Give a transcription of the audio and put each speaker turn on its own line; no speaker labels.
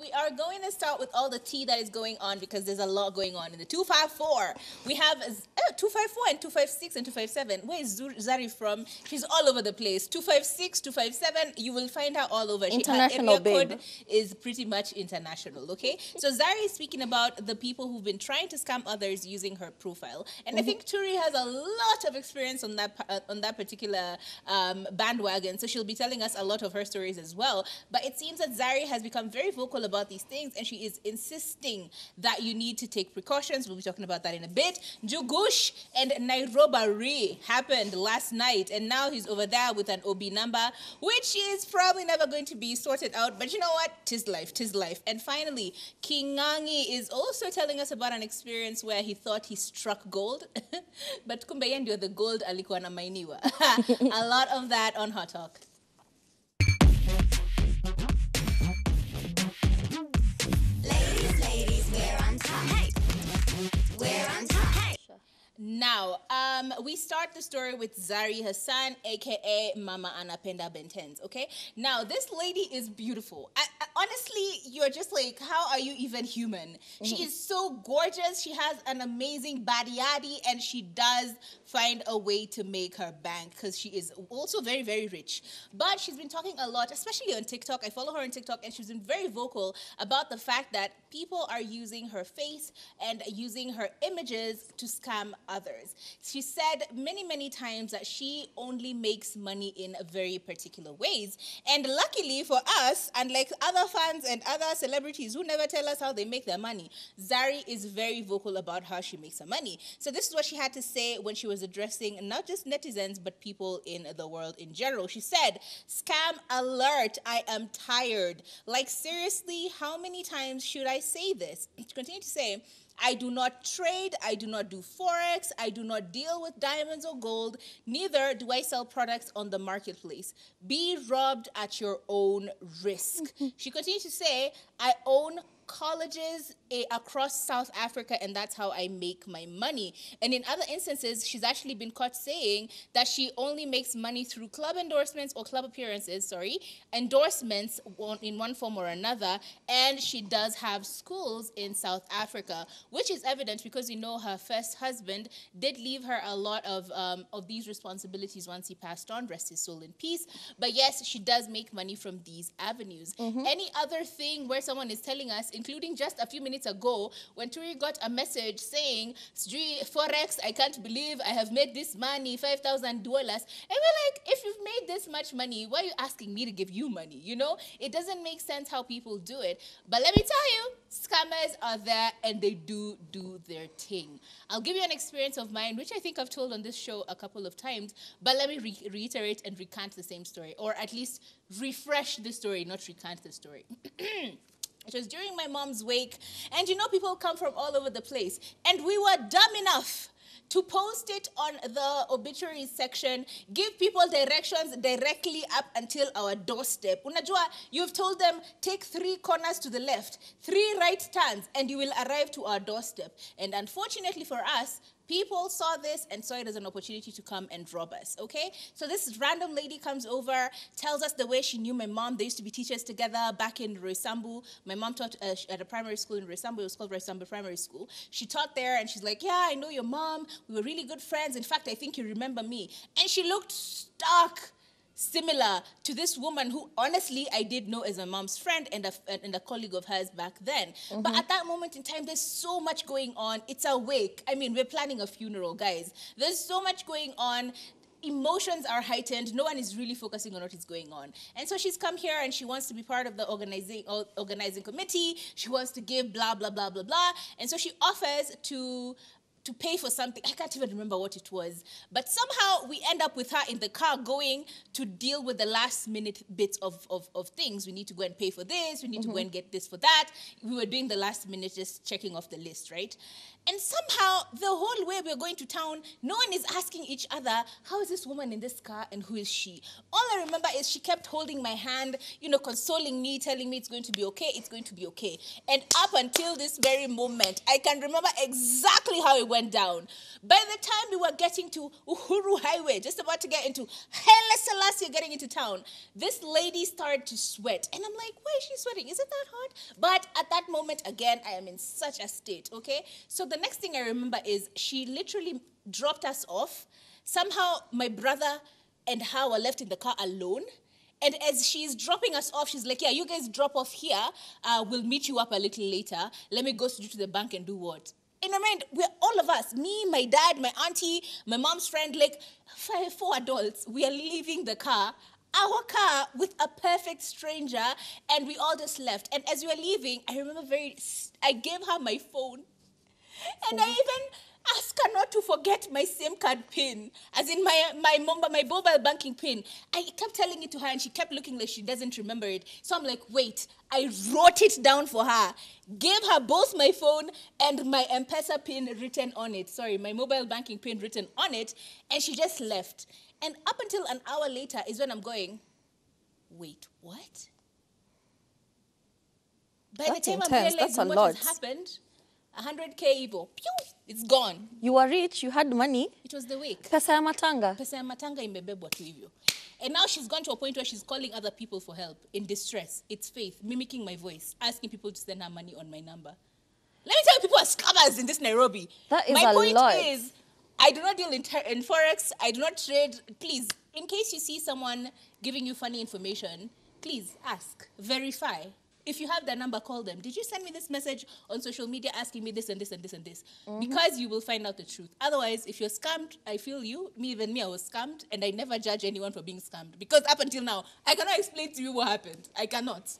we are going to start with all the tea that is going on because there's a lot going on in the 254. We have 254 and 256 and 257. Where is Zari from? She's all over the place. 256, 257, you will find her all over.
International,
her area code is pretty much international, okay? So Zari is speaking about the people who've been trying to scam others using her profile. And I think Turi has a lot of experience on that particular bandwagon. So she'll be telling us a lot of her stories as well. But it seems that Zari has become very vocal about these things, and she is insisting that you need to take precautions. We'll be talking about that in a bit. Jugush and Nairobi happened last night, and now he's over there with an OB number, which is probably never going to be sorted out. But you know what? Tis life, tis life. And finally, Kingangi is also telling us about an experience where he thought he struck gold, but kumbe yeye ndio the gold alikuwa na mainiwa. A lot of that on Hot Talk. Now, we start the story with Zari Hassan, a.k.a. Mama Anapenda Bentens, okay? Now, this lady is beautiful. Honestly, you're just like, how are you even human? She is so gorgeous. She has an amazing body, and she does find a way to make her bank because she is also very, very rich. But she's been talking a lot, especially on TikTok. I follow her on TikTok, and she's been very vocal about the fact that people are using her face and using her images to scam others. She said many, many times that she only makes money in very particular ways. And luckily for us, unlike other fans and other celebrities who never tell us how they make their money, Zari is very vocal about how she makes her money. So this is what she had to say when she was addressing not just netizens, but people in the world in general. She said, "Scam alert, I am tired. Like seriously, how many times should I say this?" She continued to say, "I do not trade, I do not do forex, I do not deal with diamonds or gold, neither do I sell products on the marketplace. Be robbed at your own risk." She continued to say, "I own colleges across South Africa, and that's how I make my money." And in other instances, she's actually been caught saying that she only makes money through club endorsements or club appearances, endorsements in one form or another. And she does have schools in South Africa, which is evident because you know her first husband did leave her a lot of these responsibilities once he passed on, rest his soul in peace. But yes, she does make money from these avenues. Any other thing where someone is telling us, including just a few minutes ago when Turi got a message saying, "Forex, I can't believe I have made this money, $5,000. And we're like, if you've made this much money, why are you asking me to give you money? You know, it doesn't make sense how people do it. But let me tell you, scammers are there and they do their thing. I'll give you an experience of mine, which I think I've told on this show a couple of times, but let me reiterate and recant the same story, or at least refresh the story, not recant the story. It was during my mom's wake, and you know, people come from all over the place, and we were dumb enough to post it on the obituary section, give people directions directly up until our doorstep. Unajua, you've told them, take 3 corners to the left, 3 right turns, and you will arrive to our doorstep. And unfortunately for us, people saw this and saw it as an opportunity to come and rob us, okay? So this random lady comes over, tells us the way she knew my mom. They used to be teachers together back in Roysambu. My mom taught at a primary school in Roysambu. It was called Roysambu Primary School. She taught there, and she's like, "Yeah, I know your mom. We were really good friends. In fact, I think you remember me." And she looked stark similar to this woman who, honestly, I did know as my mom's friend and a colleague of hers back then. But at that moment in time, there's so much going on. It's a wake. I mean, we're planning a funeral, guys. There's so much going on. Emotions are heightened. No one is really focusing on what is going on. And so she's come here and she wants to be part of the organizing committee. She wants to give blah, blah, blah, blah, blah. And so she offers to pay for something. I can't even remember what it was. But somehow we end up with her in the car going to deal with the last minute bits of things. We need to go and pay for this. We need to go and get this for that. We were doing the last minute, just checking off the list, right? And somehow the whole way we're going to town, no one is asking each other, how is this woman in this car and who is she? All I remember is she kept holding my hand, you know, consoling me, telling me it's going to be okay, it's going to be okay. And up until this very moment, I can remember exactly how it went went down. By the time we were getting to Uhuru Highway, just about to get into Haile Selassie, getting into town, this lady started to sweat. And I'm like, why is she sweating? Is it that hot? But at that moment, again, I am in such a state, okay? So the next thing I remember is she literally dropped us off. Somehow my brother and her were left in the car alone. And as she's dropping us off, she's like, yeah, you guys drop off here. We'll meet you up a little later. Let me go to the bank and do what? In my mind, we're all of us, me, my dad, my auntie, my mom's friend, like four adults, we are leaving the car, our car with a perfect stranger, and we all just left. And as we were leaving, I remember I gave her my phone. And I even ask her not to forget my SIM card pin, as in my mobile banking pin. I kept telling it to her, and she kept looking like she doesn't remember it. So I'm like, wait, I wrote it down for her, gave her both my phone and my M-Pesa pin written on it. Sorry, my mobile banking pin written on it, and she just left. And up until an hour later is when I'm going, wait, what? By the time I'm realizing what has happened, 100K Evo, pew, it's gone.
You were rich, you had money.
It was the week.
Pesa ya matanga.
Pesa ya matanga imebebwa tu hivyo. And now she's gone to a point where she's calling other people for help in distress. It's Faith, mimicking my voice, asking people to send her money on my number. Let me tell you, people are scammers in this Nairobi.
That is
my
a
point
lot.
is, I do not deal in Forex. I do not trade. Please, in case you see someone giving you funny information, please ask, verify. If you have their number, call them. Did you send me this message on social media asking me this and this and this and this? Because you will find out the truth. Otherwise, if you're scammed, I feel you. Even me, I was scammed, and I never judge anyone for being scammed. Because up until now, I cannot explain to you what happened. I cannot.